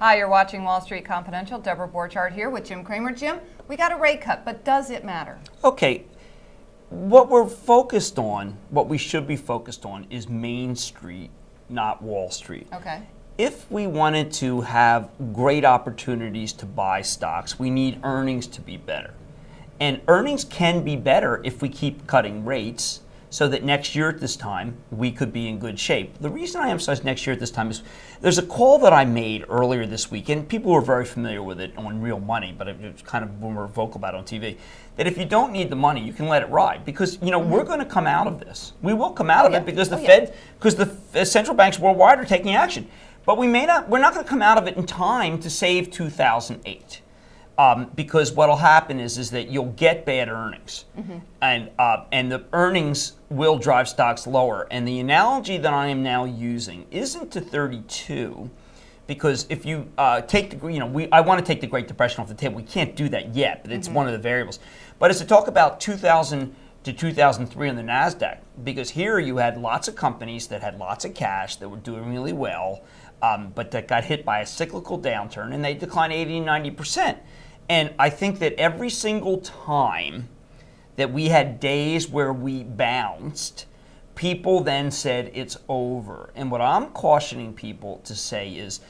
Hi, you're watching Wall Street Confidential. Deborah Borchardt here with Jim Cramer. Jim, we got a rate cut, but does it matter? Okay, what we're focused on, what we should be focused on is Main Street, not Wall Street. Okay. If we wanted to have great opportunities to buy stocks, we need earnings to be better. And earnings can be better if we keep cutting rates so that next year at this time, we could be in good shape. The reason I emphasize next year at this time is there's a call that I made earlier this week, and people were very familiar with it on Real Money, but it's kind of when we're vocal about it on TV, that if you don't need the money, you can let it ride. Because, we're going to come out of this. We will come out of it because the central banks worldwide are taking action. But we're not going to come out of it in time to save 2008. Because what'll happen is that you'll get bad earnings, and the earnings will drive stocks lower. And the analogy that I am now using isn't to 32, because if you take I want to take the Great Depression off the table. We can't do that yet, but it's one of the variables. But it's to talk about 2000 to 2003 on the NASDAQ, because here you had lots of companies that had lots of cash that were doing really well, but that got hit by a cyclical downturn, and they declined 80 and 90%. And I think that every single time that we had days where we bounced, people then said it's over. And what I'm cautioning people to say is,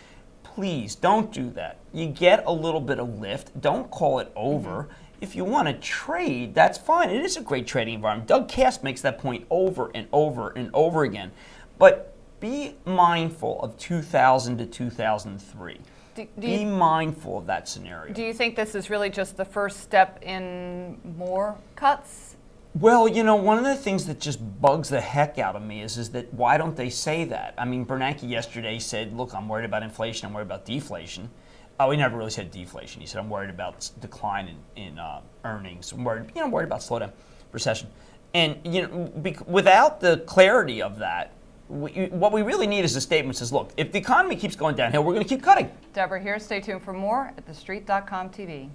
please don't do that. You get a little bit of lift. Don't call it over. If you want to trade, that's fine. It is a great trading environment. Doug Cass makes that point over and over and over again. But be mindful of 2000 to 2003. Be mindful of that scenario. Do you think this is really just the first step in more cuts? Well, one of the things that just bugs the heck out of me is that why don't they say that? I mean, Bernanke yesterday said, look, I'm worried about inflation, I'm worried about deflation. Oh, he never really said deflation. He said, I'm worried about decline in earnings. I'm worried about slowdown, recession. And, without the clarity of that, what we really need is a statement that says, look, if the economy keeps going downhill, we're going to keep cutting. Deborah here. Stay tuned for more at thestreet.com TV.